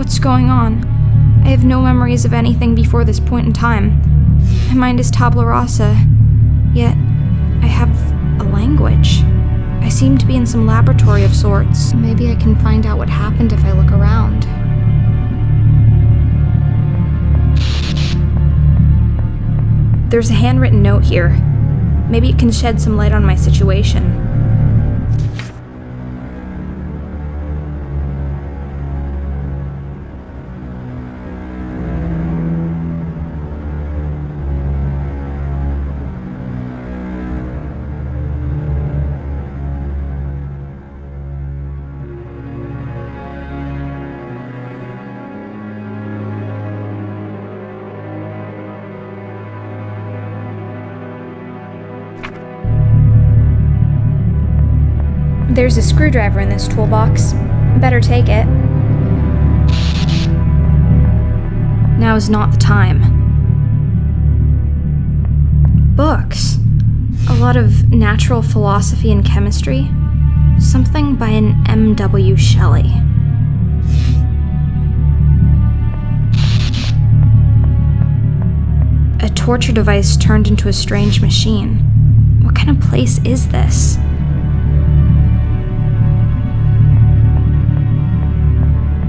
What's going on? I have no memories of anything before this point in time. My mind is tabula rasa, yet I have a language. I seem to be in some laboratory of sorts. Maybe I can find out what happened if I look around. There's a handwritten note here. Maybe it can shed some light on my situation. There's a screwdriver in this toolbox. Better take it. Now is not the time. Books. A lot of natural philosophy and chemistry. Something by an M.W. Shelley. A torture device turned into a strange machine. What kind of place is this?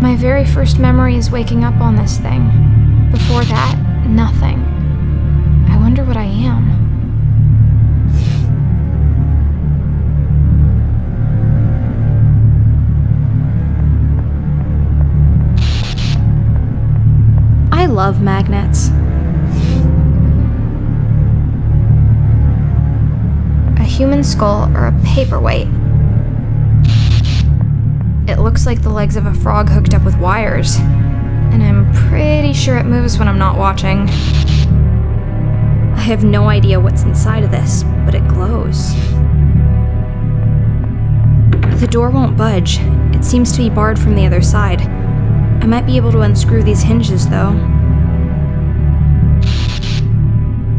My very first memory is waking up on this thing. Before that, nothing. I wonder what I am. I love magnets. A human skull or a paperweight. It looks like the legs of a frog hooked up with wires, and I'm pretty sure it moves when I'm not watching. I have no idea what's inside of this, but it glows. The door won't budge. It seems to be barred from the other side. I might be able to unscrew these hinges, though.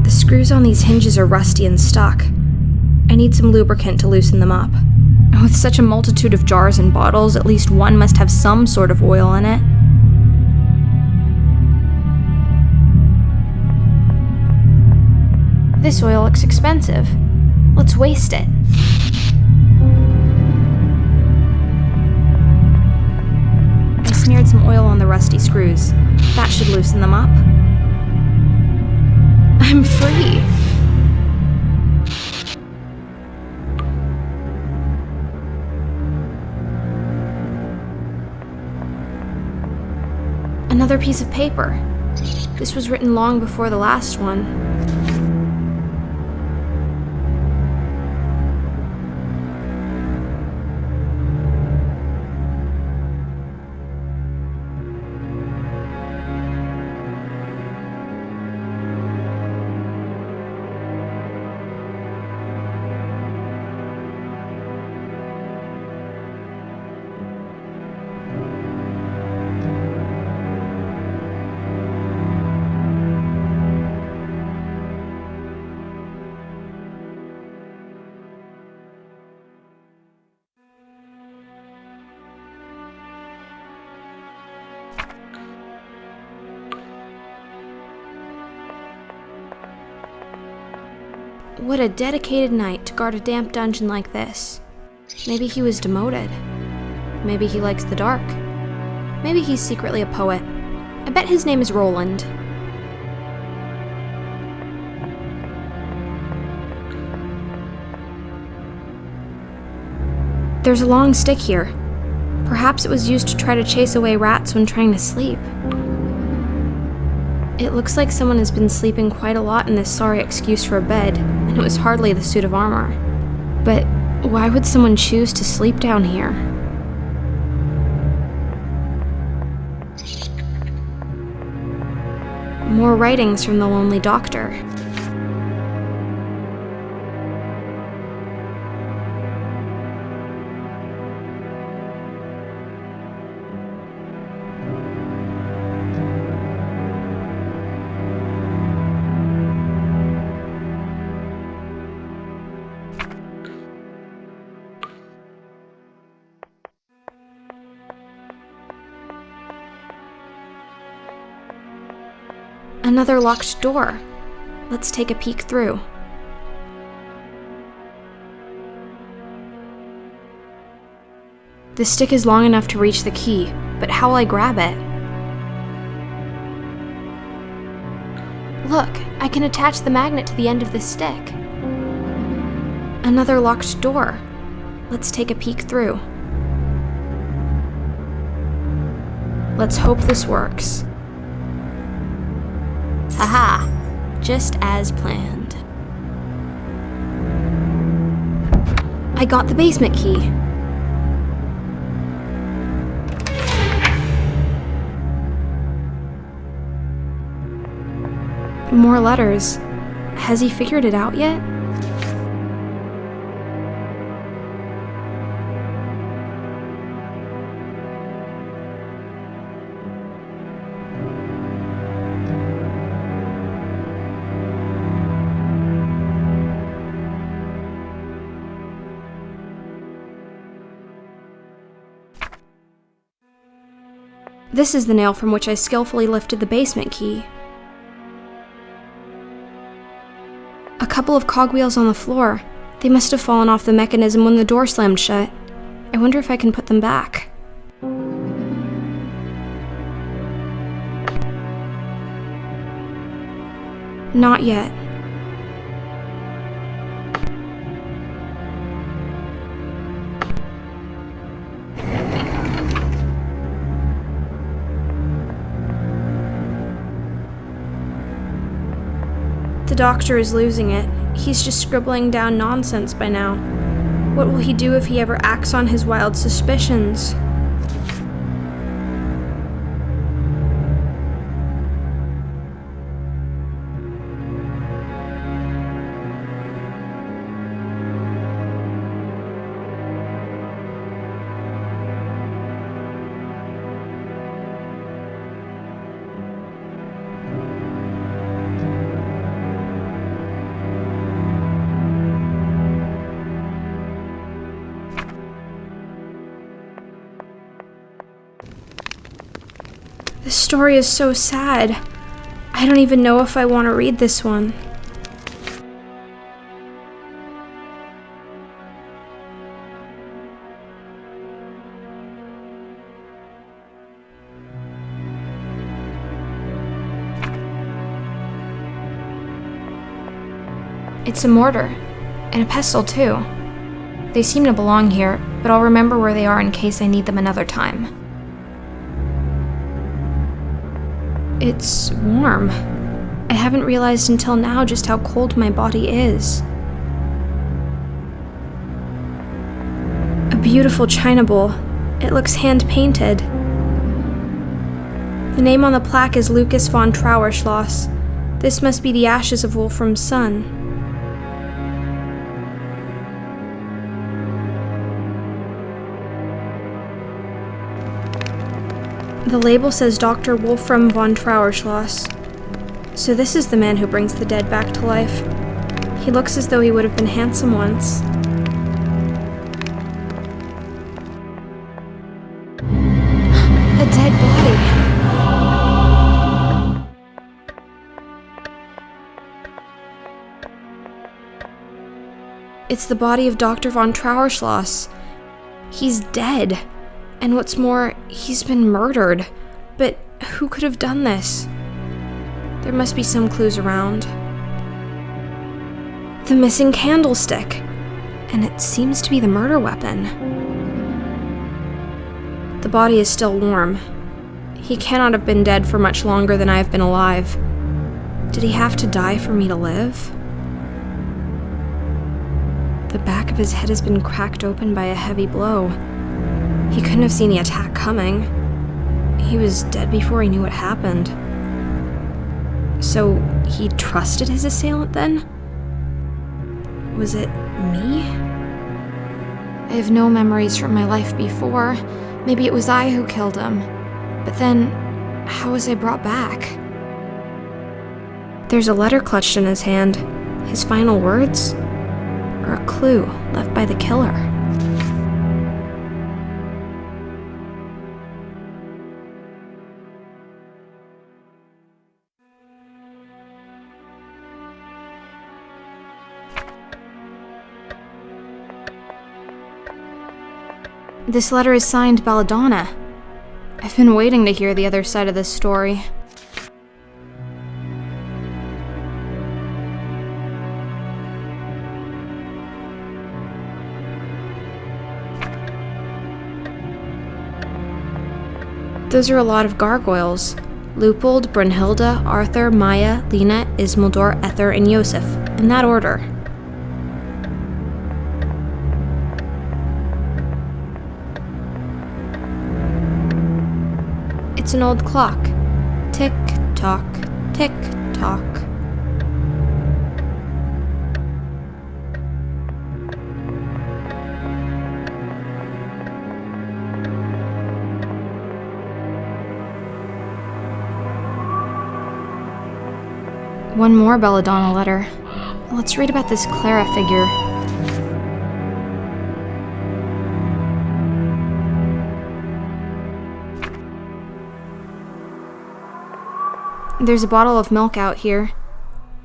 The screws on these hinges are rusty and stuck. I need some lubricant to loosen them up. With such a multitude of jars and bottles, at least one must have some sort of oil in it. This oil looks expensive. Let's waste it. I smeared some oil on the rusty screws. That should loosen them up. I'm free. Another piece of paper. This was written long before the last one. What a dedicated knight to guard a damp dungeon like this. Maybe he was demoted. Maybe he likes the dark. Maybe he's secretly a poet. I bet his name is Roland. There's a long stick here. Perhaps it was used to try to chase away rats when trying to sleep. It looks like someone has been sleeping quite a lot in this sorry excuse for a bed, and it was hardly the suit of armor. But why would someone choose to sleep down here? More writings from the lonely doctor. Another locked door. Let's take a peek through. The stick is long enough to reach the key, but how will I grab it? Look, I can attach the magnet to the end of the stick. Another locked door. Let's take a peek through. Let's hope this works. Haha, just as planned. I got the basement key. More letters. Has he figured it out yet? This is the nail from which I skillfully lifted the basement key. A couple of cogwheels on the floor. They must have fallen off the mechanism when the door slammed shut. I wonder if I can put them back. Not yet. The doctor is losing it. He's just scribbling down nonsense by now. What will he do if he ever acts on his wild suspicions? This story is so sad. I don't even know if I want to read this one. It's a mortar, and a pestle too. They seem to belong here, but I'll remember where they are in case I need them another time. It's warm. I haven't realized until now just how cold my body is. A beautiful china bowl. It looks hand-painted. The name on the plaque is Lucas von Trauerschloss. This must be the ashes of Wolfram's son. The label says Dr. Wolfram von Trauerschloss. So this is the man who brings the dead back to life. He looks as though he would have been handsome once. A dead body. It's the body of Dr. von Trauerschloss. He's dead. And what's more, he's been murdered. But who could have done this? There must be some clues around. The missing candlestick. And it seems to be the murder weapon. The body is still warm. He cannot have been dead for much longer than I have been alive. Did he have to die for me to live? The back of his head has been cracked open by a heavy blow. He couldn't have seen the attack coming. He was dead before he knew what happened. So he trusted his assailant then? Was it me? I have no memories from my life before. Maybe it was I who killed him. But then, how was I brought back? There's a letter clutched in his hand. His final words? Or a clue left by the killer? This letter is signed Belladonna. I've been waiting to hear the other side of this story. Those are a lot of gargoyles. Leupold, Brunhilde, Arthur, Maya, Lena, Ismildor, Ether, and Yosef, in that order. It's an old clock. Tick-tock, tick-tock. One more Belladonna letter. Let's read about this Clara figure. There's a bottle of milk out here.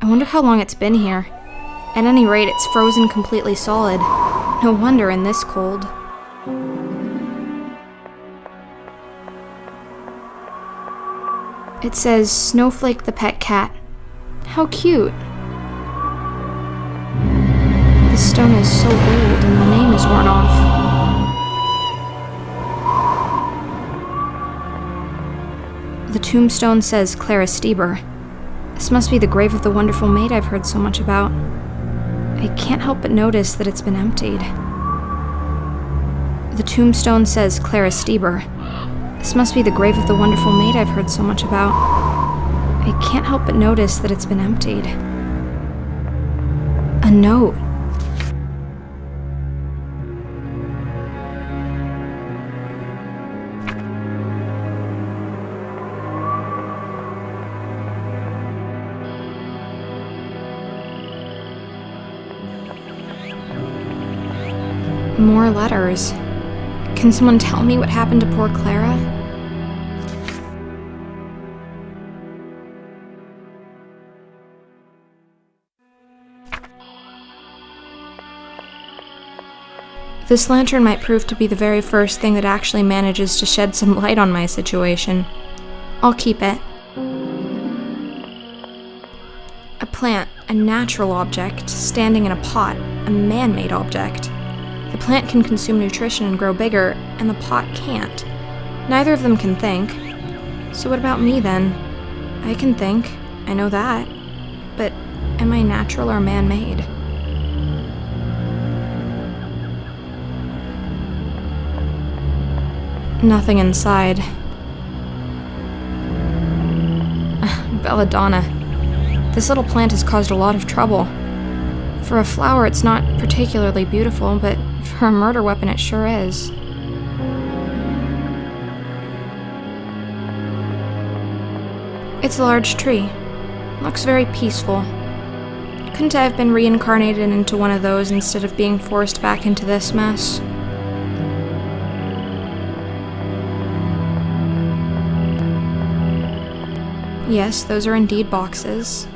I wonder how long it's been here. At any rate, it's frozen completely solid. No wonder in this cold. It says, Snowflake the pet cat. How cute. The stone is so old and the name is worn off. The tombstone says Clara Stieber. This must be the grave of the wonderful maid I've heard so much about. I can't help but notice that it's been emptied. The tombstone says Clara Stieber. This must be the grave of the wonderful maid I've heard so much about. I can't help but notice that it's been emptied. A note. More letters. Can someone tell me what happened to poor Clara? This lantern might prove to be the very first thing that actually manages to shed some light on my situation. I'll keep it. A plant, a natural object, standing in a pot, a man-made object. The plant can consume nutrition and grow bigger, and the pot can't. Neither of them can think. So what about me then? I can think, I know that. But am I natural or man-made? Nothing inside. Belladonna. This little plant has caused a lot of trouble. For a flower, it's not particularly beautiful, but for a murder weapon, it sure is. It's a large tree. Looks very peaceful. Couldn't I have been reincarnated into one of those instead of being forced back into this mess? Yes, those are indeed boxes.